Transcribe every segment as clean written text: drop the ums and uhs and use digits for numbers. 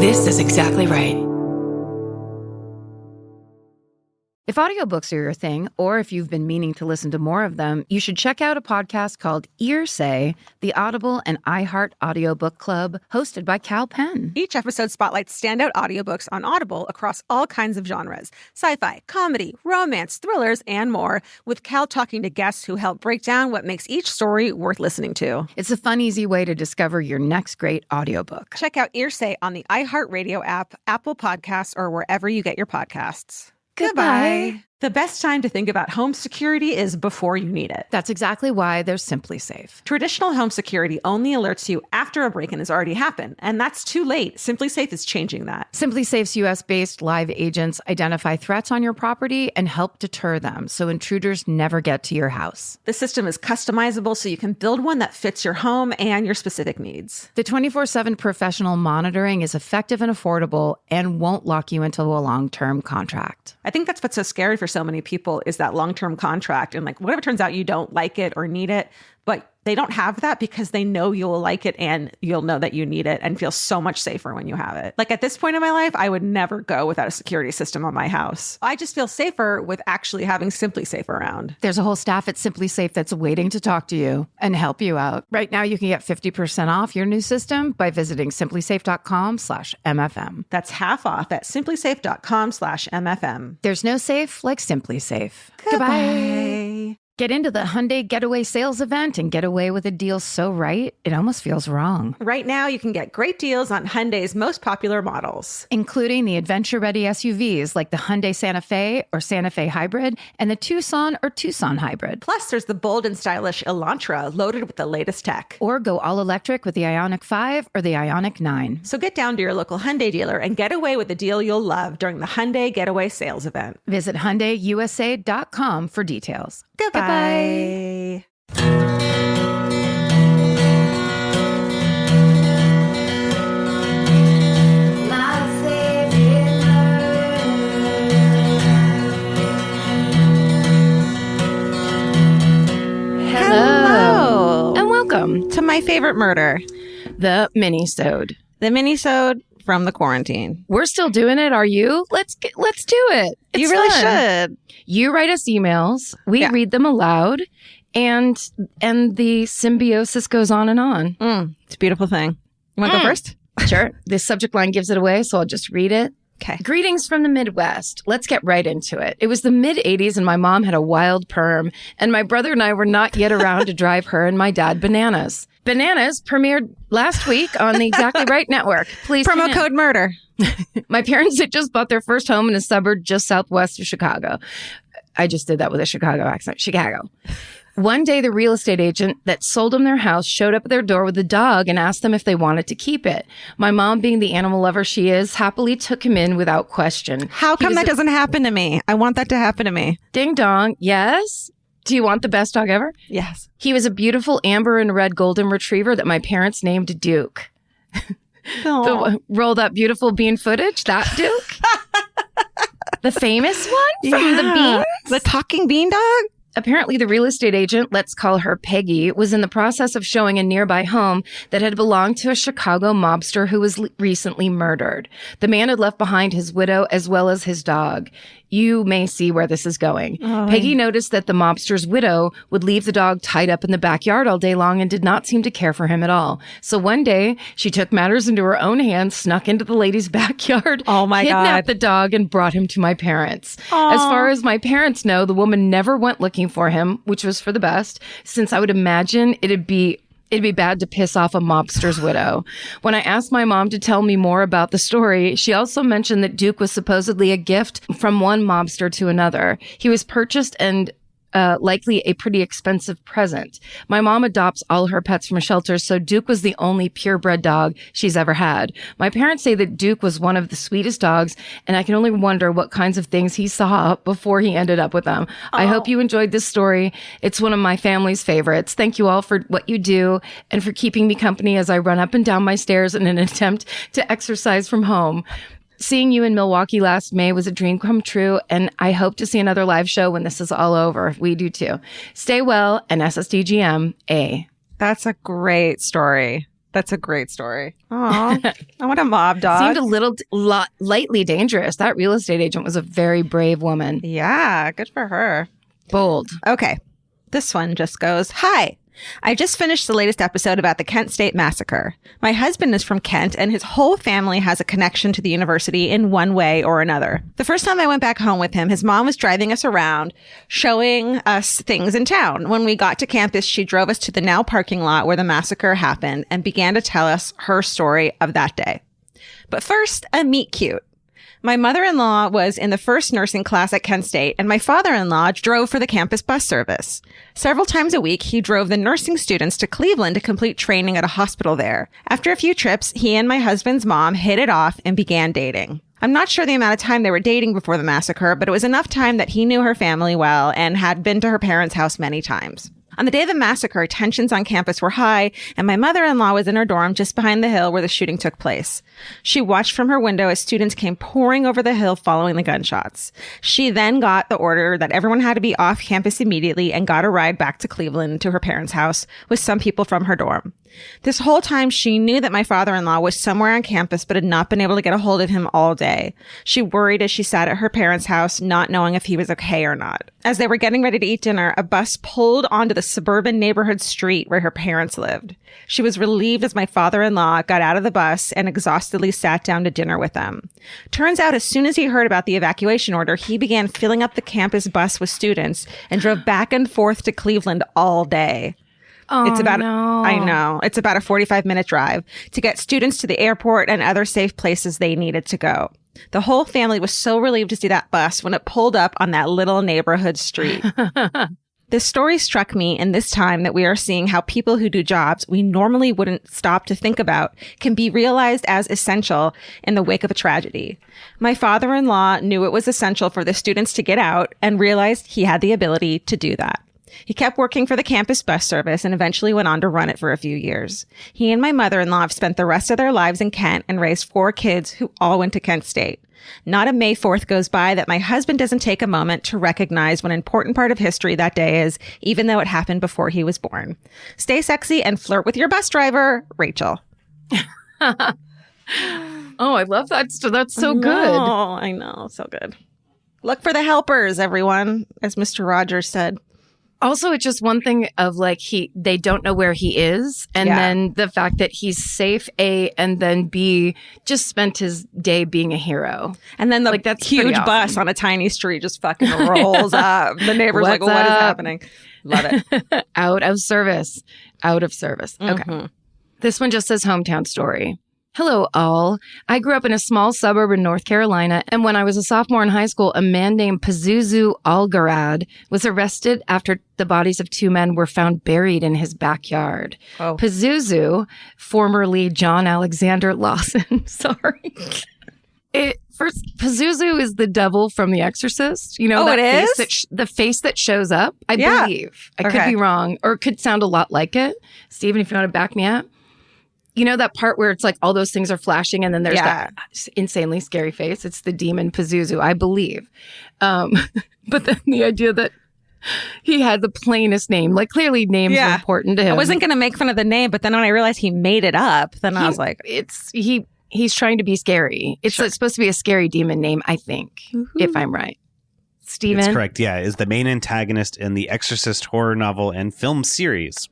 This is exactly right. If audiobooks are your thing, or if you've been meaning to listen to more of them, you should check out a podcast called Earsay, the Audible and iHeart Audiobook Club, hosted by Cal Penn. Each episode spotlights standout audiobooks on Audible across all kinds of genres: sci-fi, comedy, romance, thrillers, and more, with Cal talking to guests who help break down what makes each story worth listening to. It's a fun, easy way to discover your next great audiobook. Check out Earsay on the iHeartRadio app, Apple Podcasts, or wherever you get your podcasts. Goodbye. The best time to think about home security is before you need it. That's exactly why there's Simply Safe. Traditional home security only alerts you after a break-in has already happened, and that's too late. Simply Safe is changing that. Simply Safe's U.S.-based live agents identify threats on your property and help deter them so intruders never get to your house. The system is customizable so you can build one that fits your home and your specific needs. The 24/7 professional monitoring is effective and affordable and won't lock you into a long-term contract. I think that's what's so scary for so many people is that long-term contract. And like, what if it turns out you don't like it or need it, but they don't have that because they know you'll like it and you'll know that you need it and feel so much safer when you have it. Like at this point in my life, I would never go without a security system on my house. I just feel safer with actually having Simply Safe around. There's a whole staff at Simply Safe that's waiting to talk to you and help you out. Right now, you can get 50% off your new system by visiting simplysafe.com/MFM. That's half off at simplysafe.com/MFM. There's no safe like Simply Safe. Goodbye. Get into the Hyundai Getaway Sales Event and get away with a deal so right, it almost feels wrong. Right now, you can get great deals on Hyundai's most popular models, including the adventure-ready SUVs like the Hyundai Santa Fe or Santa Fe Hybrid and the Tucson or Tucson Hybrid. Plus, there's the bold and stylish Elantra loaded with the latest tech. Or go all-electric with the Ioniq 5 or the Ioniq 9. So get down to your local Hyundai dealer and get away with a deal you'll love during the Hyundai Getaway Sales Event. Visit HyundaiUSA.com for details. Goodbye. Hello. And welcome to my favorite murder, the Minisode. The Minisode from the quarantine. We're still doing it. Are you? Let's do it. It's you really fun. Should. You write us emails. We read them aloud, and the symbiosis goes on and on. It's a beautiful thing. You want to go first? Sure. The subject line gives it away, so I'll just read it. Okay. Greetings from the Midwest. Let's get right into it. It was the mid-'80s and my mom had a wild perm, and my brother and I were not yet around to drive her and my dad bananas. Bananas premiered last week on the Exactly Right Network. Please promo code murder. My parents had just bought their first home in a suburb just southwest of Chicago. I just did that with a Chicago accent. Chicago. One day, the real estate agent that sold them their house showed up at their door with a dog and asked them if they wanted to keep it. My mom, being the animal lover she is, happily took him in without question. How come that doesn't happen to me? I want that to happen to me. Ding dong. Yes? Do you want the best dog ever? Yes. He was a beautiful amber and red golden retriever that my parents named Duke. Roll that beautiful bean footage, that Duke? The famous one from the beans? The talking bean dog? Apparently, the real estate agent, let's call her Peggy, was in the process of showing a nearby home that had belonged to a Chicago mobster who was recently murdered. The man had left behind his widow as well as his dog. You may see where this is going. Oh. Peggy noticed that the mobster's widow would leave the dog tied up in the backyard all day long and did not seem to care for him at all. So one day, she took matters into her own hands, snuck into the lady's backyard, kidnapped the dog, and brought him to my parents. Aww. As far as my parents know, the woman never went looking for him, which was for the best, since I would imagine it'd be bad to piss off a mobster's widow. When I asked my mom to tell me more about the story, she also mentioned that Duke was supposedly a gift from one mobster to another. He was purchased and likely a pretty expensive present. My mom adopts all her pets from shelters, so Duke was the only purebred dog she's ever had. My parents say that Duke was one of the sweetest dogs, and I can only wonder what kinds of things he saw before he ended up with them. Oh. I hope you enjoyed this story. It's one of my family's favorites. Thank you all for what you do and for keeping me company as I run up and down my stairs in an attempt to exercise from home. Seeing you in Milwaukee last May was a dream come true, and I hope to see another live show when this is all over. We do too. Stay well, and SSDGM, A. That's a great story. That's a great story. Oh, I want a mob dog. Seemed a little lightly dangerous. That real estate agent was a very brave woman. Yeah, good for her. Bold. Okay. This one just goes, "Hi. I just finished the latest episode about the Kent State Massacre. My husband is from Kent and his whole family has a connection to the university in one way or another. The first time I went back home with him, his mom was driving us around, showing us things in town. When we got to campus, she drove us to the now parking lot where the massacre happened and began to tell us her story of that day. But first, a meet cute. My mother-in-law was in the first nursing class at Kent State, and my father-in-law drove for the campus bus service. Several times a week, he drove the nursing students to Cleveland to complete training at a hospital there. After a few trips, he and my husband's mom hit it off and began dating. I'm not sure the amount of time they were dating before the massacre, but it was enough time that he knew her family well and had been to her parents' house many times. On the day of the massacre, tensions on campus were high, and my mother-in-law was in her dorm just behind the hill where the shooting took place. She watched from her window as students came pouring over the hill following the gunshots. She then got the order that everyone had to be off campus immediately and got a ride back to Cleveland to her parents' house with some people from her dorm. This whole time, she knew that my father-in-law was somewhere on campus but had not been able to get a hold of him all day. She worried as she sat at her parents' house, not knowing if he was okay or not. As they were getting ready to eat dinner, a bus pulled onto the suburban neighborhood street where her parents lived. She was relieved as my father-in-law got out of the bus and exhaustedly sat down to dinner with them. Turns out, as soon as he heard about the evacuation order, he began filling up the campus bus with students and drove back and forth to Cleveland all day. Oh, It's about, no. I know, it's about a 45-minute drive to get students to the airport and other safe places they needed to go. The whole family was so relieved to see that bus when it pulled up on that little neighborhood street. This story struck me in this time that we are seeing how people who do jobs we normally wouldn't stop to think about can be realized as essential in the wake of a tragedy. My father-in-law knew it was essential for the students to get out and realized he had the ability to do that. He kept working for the campus bus service and eventually went on to run it for a few years. He and my mother-in-law have spent the rest of their lives in Kent and raised 4 kids who all went to Kent State. Not a May 4th goes by that my husband doesn't take a moment to recognize what an important part of history that day is, even though it happened before he was born. Stay sexy and flirt with your bus driver, Rachel. Oh, I love that. That's so good. Oh, I know. So good. Look for the helpers, everyone, as Mr. Rogers said. Also, it's just one thing of like they don't know where he is. And then the fact that he's safe, A, and then B, just spent his day being a hero. And then the like, that's huge awesome. bus on a tiny street just fucking rolls up. The neighbor's like, what is happening? Love it. Out of service. Out of service. Okay. Mhm. This one just says hometown story. Hello, all. I grew up in a small suburb in North Carolina, and when I was a sophomore in high school, a man named Pazuzu Algarad was arrested after the bodies of 2 men were found buried in his backyard. Oh. Pazuzu, formerly John Alexander Lawson, sorry. Pazuzu is the devil from The Exorcist. You know, Oh, that it face is? the face that shows up, I Yeah. believe. I could Okay. be wrong, or it could sound a lot like it. Steven, if you want to back me up. You know that part where it's like all those things are flashing and then there's that insanely scary face? It's the demon Pazuzu, I believe. But then the idea that he had the plainest name, like clearly names are important to him. I wasn't going to make fun of the name, but then when I realized he made it up, then I was like... He's trying to be scary. It's supposed to be a scary demon name, I think, if I'm right. Steven? It's correct, yeah. Is the main antagonist in the Exorcist horror novel and film series.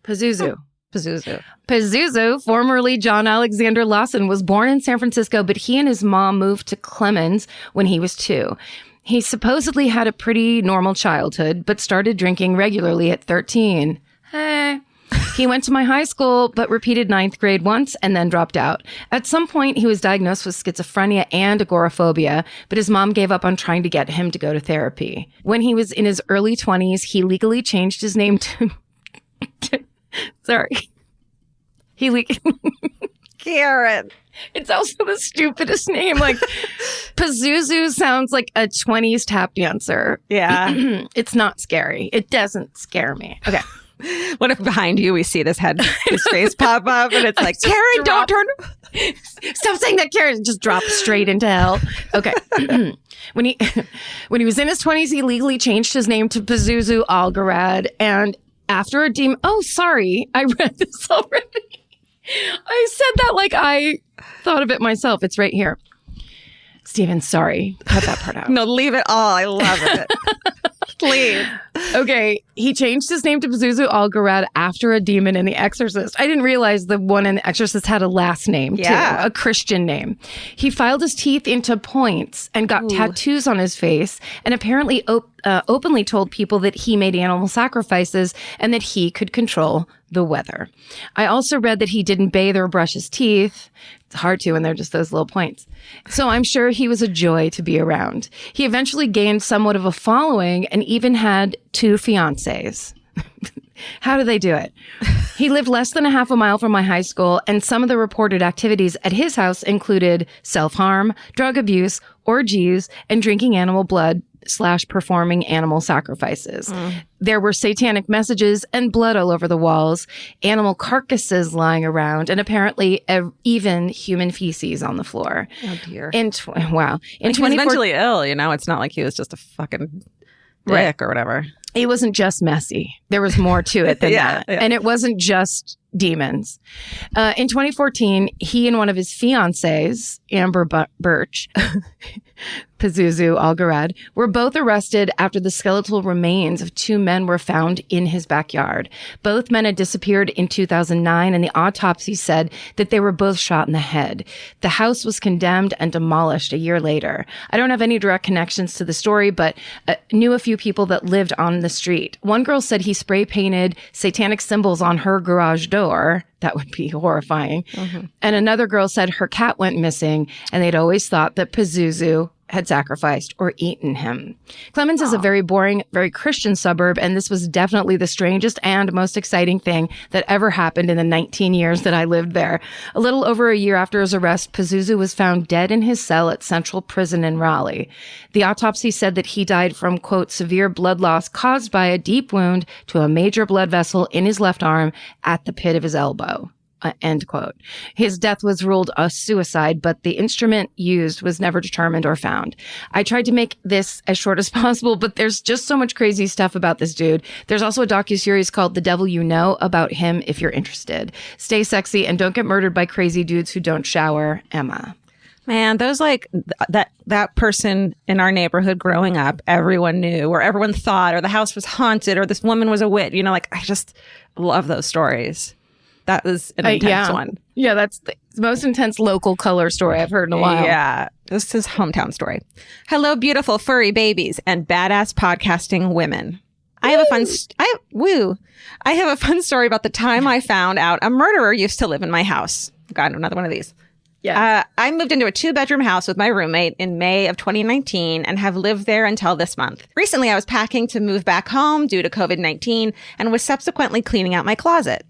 Pazuzu. Pazuzu. Pazuzu, formerly John Alexander Lawson, was born in San Francisco, but he and his mom moved to Clemens when he was 2. He supposedly had a pretty normal childhood, but started drinking regularly at 13. Hey. He went to my high school, but repeated 9th grade once and then dropped out. At some point, he was diagnosed with schizophrenia and agoraphobia, but his mom gave up on trying to get him to go to therapy. When he was in his early 20s, he legally changed his name to... Sorry. Karen. It's also the stupidest name. Like, Pazuzu sounds like a 20s tap dancer. Yeah. It's not scary. It doesn't scare me. Okay. What if behind you we see his face pop up and it's like, Karen, don't turn... Stop saying that, Karen. Just drop straight into hell. Okay. When he was in his 20s, he legally changed his name to Pazuzu Algarad. And after a demon... Oh, sorry. I read this already. I said that like I thought of it myself. It's right here. Steven, sorry. Cut that part out. No, leave it all. I love it. Please. Okay, he changed his name to Pazuzu Algarad after a demon in The Exorcist. I didn't realize the one in The Exorcist had a last name, too, a Christian name. He filed his teeth into points and got tattoos on his face, and apparently openly told people that he made animal sacrifices and that he could control the weather. I also read that he didn't bathe or brush his teeth. It's hard to when they're just those little points. So I'm sure he was a joy to be around. He eventually gained somewhat of a following and even had 2 fiancés. How do they do it? He lived less than a half a mile from my high school, and some of the reported activities at his house included self-harm, drug abuse, orgies, and drinking animal blood / performing animal sacrifices. There were satanic messages and blood all over the walls, animal carcasses lying around, and apparently even human feces on the floor. Oh, dear. Wow. He was mentally ill, you know? It's not like he was just a fucking dick or whatever. It wasn't just messy. There was more to it than that. Yeah. And it wasn't just demons. In 2014, he and one of his fiancées, Amber Birch, Pazuzu Algarad, were both arrested after the skeletal remains of 2 men were found in his backyard. Both men had disappeared in 2009, and the autopsy said that they were both shot in the head. The house was condemned and demolished a year later. I don't have any direct connections to the story, but knew a few people that lived on the street. One girl said he spray painted satanic symbols on her garage door. That would be horrifying. And another girl said her cat went missing, and they'd always thought that Pazuzu had sacrificed or eaten him. Clemens is a very boring, very Christian suburb, and this was definitely the strangest and most exciting thing that ever happened in the 19 years that I lived there. A little over a year after his arrest, Pazuzu was found dead in his cell at Central Prison in Raleigh. The autopsy said that he died from, quote, severe blood loss caused by a deep wound to a major blood vessel in his left arm at the pit of his elbow. End quote. His death was ruled a suicide, but the instrument used was never determined or found. I tried to make this as short as possible, but there's just so much crazy stuff about this dude. There's also a docuseries called The Devil You Know about him if you're interested. Stay sexy and don't get murdered by crazy dudes who don't shower. Emma. Man, those like that person in our neighborhood growing up, everyone knew, or everyone thought, or the house was haunted, or this woman was a witch. You know, like I just love those stories. That was an intense one. Yeah, that's the most intense local color story I've heard in a while. Yeah, this is hometown story. Hello, beautiful furry babies and badass podcasting women. I have a fun story about the time I found out a murderer used to live in my house. Got another one of these. Yeah. I moved into a 2-bedroom house with my roommate in May of 2019 and have lived there until this month. Recently, I was packing to move back home due to COVID-19 and was subsequently cleaning out my closet.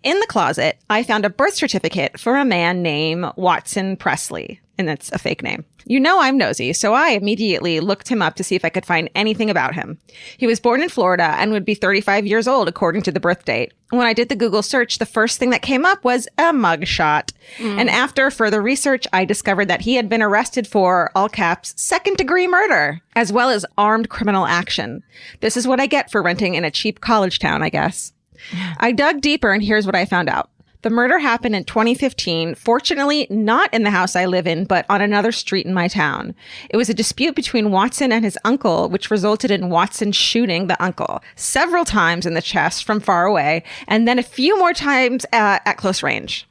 In the closet, I found a birth certificate for a man named Watson Presley, and that's a fake name. You know I'm nosy, so I immediately looked him up to see if I could find anything about him. He was born in Florida and would be 35 years old according to the birth date. When I did the Google search, the first thing that came up was a mugshot. And after further research, I discovered that he had been arrested for, all caps, second-degree murder, as well as armed criminal action. This is what I get for renting in a cheap college town, I guess. I dug deeper, and here's what I found out. The murder happened in 2015, fortunately not in the house I live in, but on another street in my town. It was a dispute between Watson and his uncle, which resulted in Watson shooting the uncle several times in the chest from far away, and then a few more times at close range.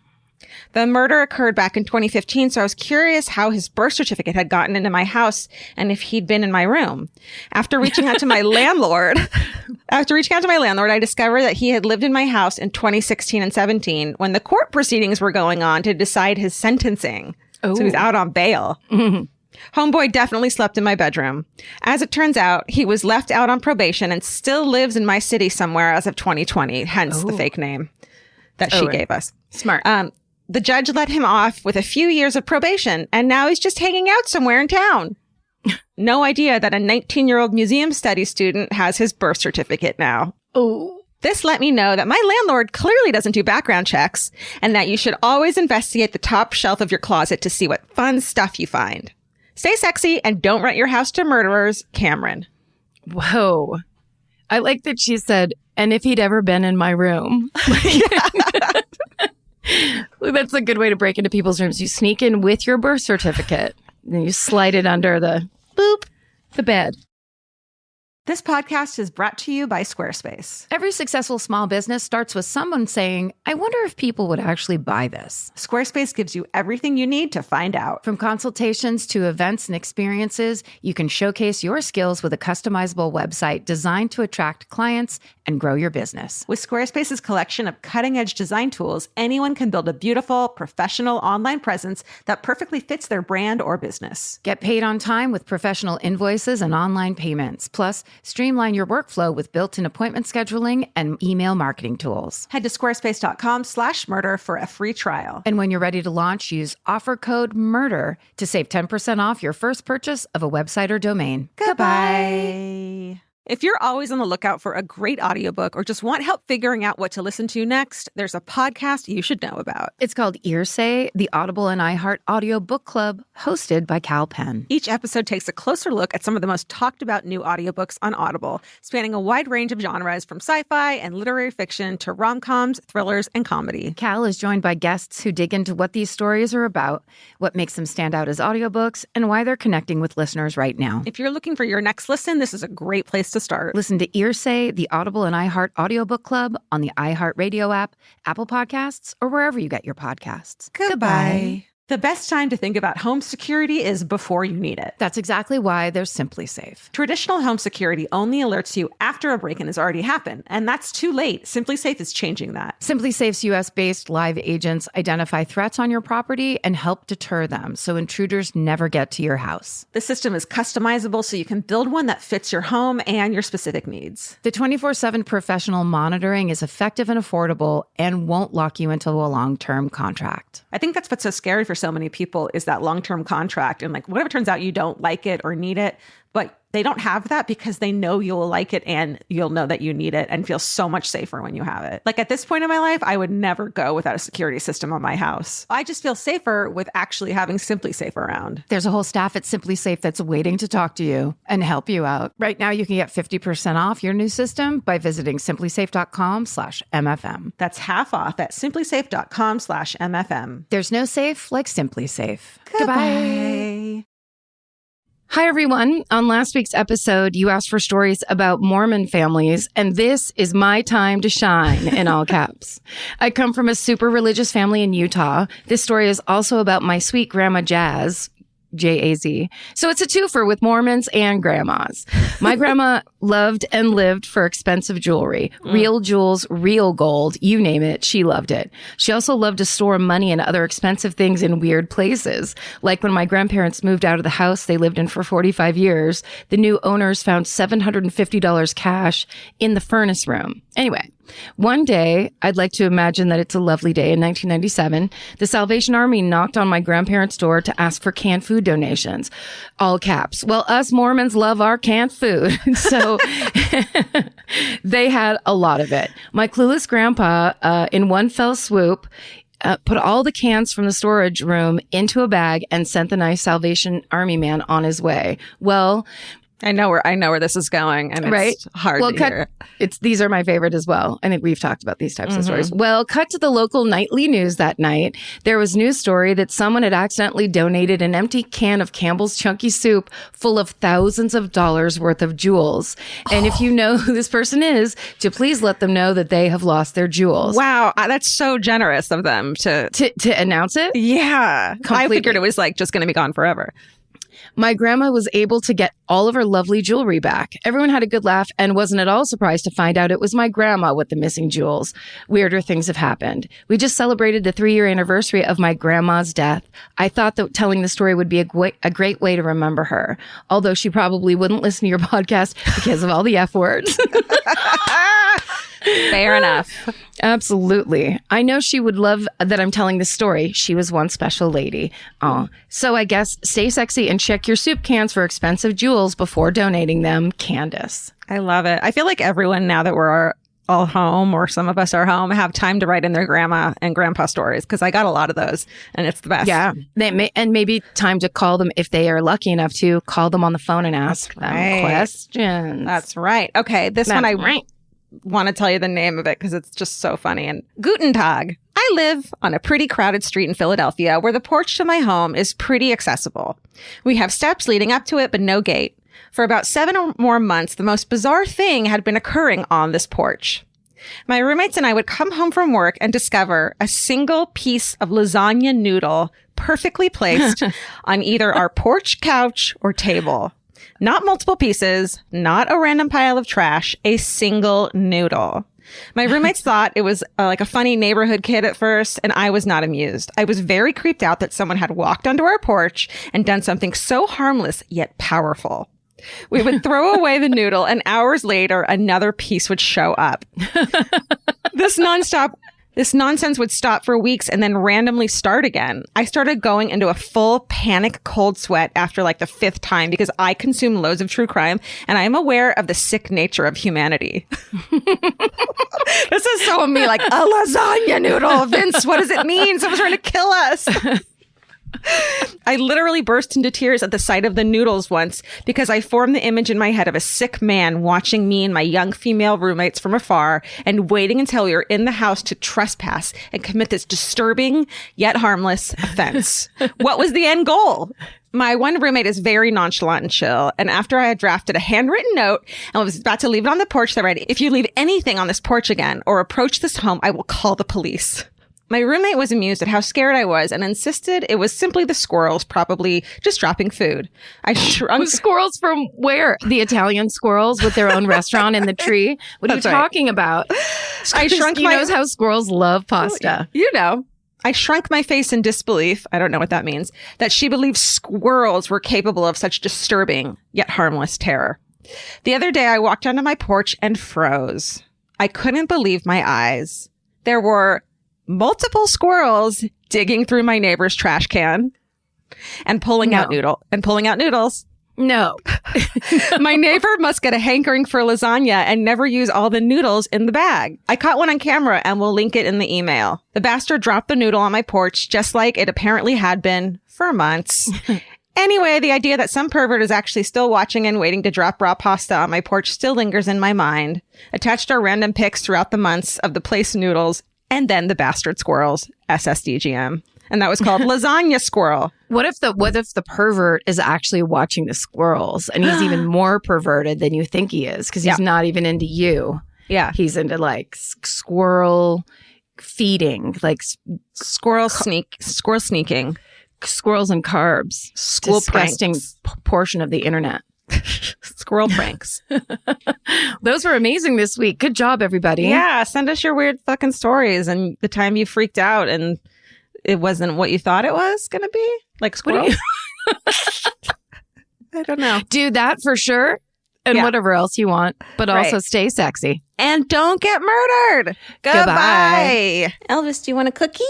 The murder occurred back in 2015, so I was curious how his birth certificate had gotten into my house and if he'd been in my room. After reaching out to my landlord, I discovered that he had lived in my house in 2016 and 17 when the court proceedings were going on to decide his sentencing. So he was out on bail. Homeboy definitely slept in my bedroom. As it turns out, he was left out on probation and still lives in my city somewhere as of 2020, hence the fake name that she gave us. Smart. The judge let him off with a few years of probation, and now he's just hanging out somewhere in town. No idea that a 19-year-old museum studies student has his birth certificate now. Oh. This let me know that my landlord clearly doesn't do background checks, and that you should always investigate the top shelf of your closet to see what fun stuff you find. Stay sexy and don't rent your house to murderers, Cameron. Whoa. I like that she said, and if he'd ever been in my room. That's a good way to break into people's rooms. You sneak in with your birth certificate, then you slide it under the bed. This podcast is brought to you by Squarespace. Every successful small business starts with someone saying, I wonder if people would actually buy this. Squarespace gives you everything you need to find out. From consultations to events and experiences, you can showcase your skills with a customizable website designed to attract clients and grow your business. With Squarespace's collection of cutting-edge design tools, anyone can build a beautiful, professional online presence that perfectly fits their brand or business. Get paid on time with professional invoices and online payments. Plus, streamline your workflow with built-in appointment scheduling and email marketing tools. Head to squarespace.com/murder for a free trial. And when you're ready to launch, use offer code MURDER to save 10% off your first purchase of a website or domain. Goodbye. If you're always on the lookout for a great audiobook or just want help figuring out what to listen to next, there's a podcast you should know about. It's called Earsay, the Audible and iHeart Audio Book Club, hosted by Cal Penn. Each episode takes a closer look at some of the most talked about new audiobooks on Audible, spanning a wide range of genres from sci-fi and literary fiction to rom-coms, thrillers, and comedy. Cal is joined by guests who dig into what these stories are about, what makes them stand out as audiobooks, and why they're connecting with listeners right now. If you're looking for your next listen, this is a great place to start. Listen to Earsay, the Audible and iHeart Audiobook Club on the iHeartRadio app, Apple Podcasts, or wherever you get your podcasts. Goodbye. The best time to think about home security is before you need it. That's exactly why there's Simply Safe. Traditional home security only alerts you after a break-in has already happened, and that's too late. Simply Safe is changing that. Simply Safe's U.S.-based live agents identify threats on your property and help deter them so intruders never get to your house. The system is customizable so you can build one that fits your home and your specific needs. The 24/7 professional monitoring is effective and affordable and won't lock you into a long-term contract. I think that's what's so scary for so many people is that long-term contract. And like, what if it turns out you don't like it or need it, but they don't have that because they know you'll like it and you'll know that you need it and feel so much safer when you have it. Like at this point in my life, I would never go without a security system on my house. I just feel safer with actually having Simply Safe around. There's a whole staff at Simply Safe that's waiting to talk to you and help you out. Right now, you can get 50% off your new system by visiting simplysafe.com/MFM. That's half off at simplysafe.com/MFM. There's no safe like Simply Safe. Goodbye. Hi, everyone. On last week's episode, you asked for stories about Mormon families, and this is my time to shine, in all caps. I come from a super religious family in Utah. This story is also about my sweet grandma Jazz, J-A-Z. So it's a twofer with Mormons and grandmas. My grandma loved and lived for expensive jewelry. Real jewels, real gold, you name it, she loved it. She also loved to store money and other expensive things in weird places. Like when my grandparents moved out of the house they lived in for 45 years, the new owners found $750 cash in the furnace room. Anyway, one day, I'd like to imagine that it's a lovely day in 1997, the Salvation Army knocked on my grandparents' door to ask for canned food donations. All caps. Well, us Mormons love our canned food. So they had a lot of it. My clueless grandpa, in one fell swoop, put all the cans from the storage room into a bag and sent the nice Salvation Army man on his way. Well, I know where this is going, and it's hard to hear. These are my favorite as well. I think we've talked about these types of stories. Well, cut to the local nightly news that night. There was news story that someone had accidentally donated an empty can of Campbell's Chunky Soup full of thousands of dollars worth of jewels. And if you know who this person is, to please let them know that they have lost their jewels. Wow, that's so generous of them to announce it. Yeah, completely. I figured it was like just going to be gone forever. My grandma was able to get all of her lovely jewelry back. Everyone had a good laugh and wasn't at all surprised to find out it was my grandma with the missing jewels. Weirder things have happened. We just celebrated the 3-year anniversary of my grandma's death. I thought that telling the story would be a great way to remember her, although she probably wouldn't listen to your podcast because of all the F words. Fair enough. Absolutely. I know she would love that I'm telling this story. She was one special lady. So I guess stay sexy and check your soup cans for expensive jewels before donating them. Candace. I love it. I feel like everyone, now that we're all home, or some of us are home, have time to write in their grandma and grandpa stories, because I got a lot of those and it's the best. Yeah. And maybe time to call them if they are lucky enough to call them on the phone and ask them questions. That's right. Okay. This one I want to tell you the name of it because it's just so funny. And Guten Tag. I I live on a pretty crowded street in Philadelphia where the porch to my home is pretty accessible. We have steps leading up to it, but no gate. For about 7 or more months, the most bizarre thing had been occurring on this porch. My roommates and I would come home from work and discover a single piece of lasagna noodle perfectly placed on either our porch couch or table. Not multiple pieces, not a random pile of trash, a single noodle. My roommates thought it was like a funny neighborhood kid at first, and I was not amused. I was very creeped out that someone had walked onto our porch and done something so harmless yet powerful. We would throw away the noodle, and hours later, another piece would show up. This nonsense would stop for weeks and then randomly start again. I started going into a full panic cold sweat after like the 5th time because I consume loads of true crime and I am aware of the sick nature of humanity. This is so me, like, a lasagna noodle. Vince, what does it mean? Someone's trying to kill us. I literally burst into tears at the sight of the noodles once because I formed the image in my head of a sick man watching me and my young female roommates from afar and waiting until we were in the house to trespass and commit this disturbing yet harmless offense. What was the end goal? My one roommate is very nonchalant and chill. And after I had drafted a handwritten note and was about to leave it on the porch, that read, "If you leave anything on this porch again or approach this home, I will call the police." My roommate was amused at how scared I was and insisted it was simply the squirrels, probably just dropping food. I shrunk. Squirrels from where? The Italian squirrels with their own restaurant in the tree? What are you talking about? I shrunk you knows how squirrels love pasta. You know. I shrunk my face in disbelief, I don't know what that means, that she believed squirrels were capable of such disturbing yet harmless terror. The other day, I walked onto my porch and froze. I couldn't believe my eyes. There were multiple squirrels digging through my neighbor's trash can and pulling out noodles. No. My neighbor must get a hankering for lasagna and never use all the noodles in the bag. I caught one on camera and will link it in the email. The bastard dropped the noodle on my porch just like it apparently had been for months. Anyway, the idea that some pervert is actually still watching and waiting to drop raw pasta on my porch still lingers in my mind. Attached are random pics throughout the months of the placed noodles and then the bastard squirrels, SSDGM. And that was called Lasagna Squirrel. What if the pervert is actually watching the squirrels and he's even more perverted than you think he is because he's not even into you. Yeah. He's into like squirrel feeding, like squirrel sneaking. Squirrels and carbs. Disgusting portion of the internet. Squirrel pranks. Those were amazing this week. Good job, everybody. Yeah, send us your weird fucking stories and the time you freaked out and it wasn't what you thought it was going to be. Like squirrels. I don't know. Do that for sure. And whatever else you want. But also stay sexy. And don't get murdered. Goodbye. Elvis, do you want a cookie?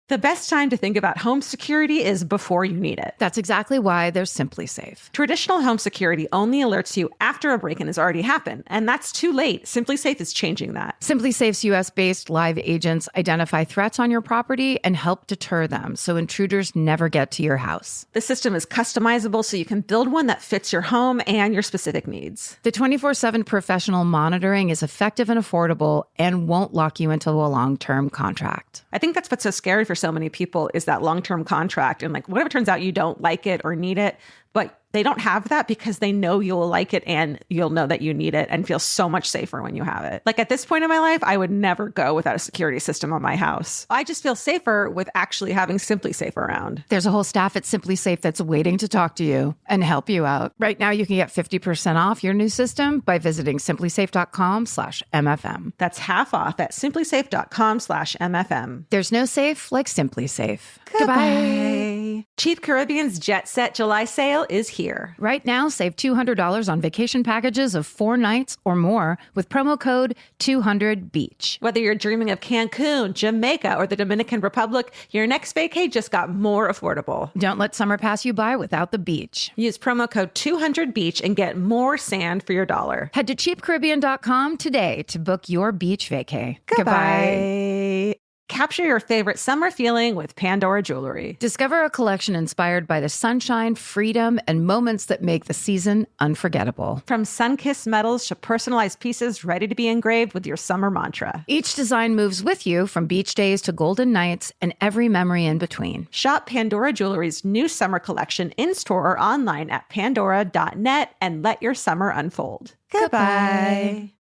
The best time to think about home security is before you need it. That's exactly why there's Simply Safe. Traditional home security only alerts you after a break-in has already happened, and that's too late. Simply Safe is changing that. Simply Safe's US-based live agents identify threats on your property and help deter them so intruders never get to your house. The system is customizable so you can build one that fits your home and your specific needs. The 24/7 professional monitoring is effective and affordable and won't lock you into a long-term contract. I think that's what's so scary for so many people is that long-term contract. And like, whatever turns out you don't like it or need it, but they don't have that because they know you'll like it and you'll know that you need it and feel so much safer when you have it. Like at this point in my life, I would never go without a security system on my house. I just feel safer with actually having Simply Safe around. There's a whole staff at Simply Safe that's waiting to talk to you and help you out. Right now, you can get 50% off your new system by visiting simplysafe.com/MFM. That's half off at simplysafe.com/MFM. There's no safe like Simply Safe. Goodbye. Cheap Caribbean's Jet Set July sale is here. Right now, save $200 on vacation packages of 4 nights or more with promo code 200BEACH. Whether you're dreaming of Cancun, Jamaica, or the Dominican Republic, your next vacay just got more affordable. Don't let summer pass you by without the beach. Use promo code 200BEACH and get more sand for your dollar. Head to cheapcaribbean.com today to book your beach vacay. Goodbye. Capture your favorite summer feeling with Pandora Jewelry. Discover a collection inspired by the sunshine, freedom, and moments that make the season unforgettable. From sun-kissed metals to personalized pieces ready to be engraved with your summer mantra. Each design moves with you from beach days to golden nights and every memory in between. Shop Pandora Jewelry's new summer collection in-store or online at pandora.net and let your summer unfold. Goodbye.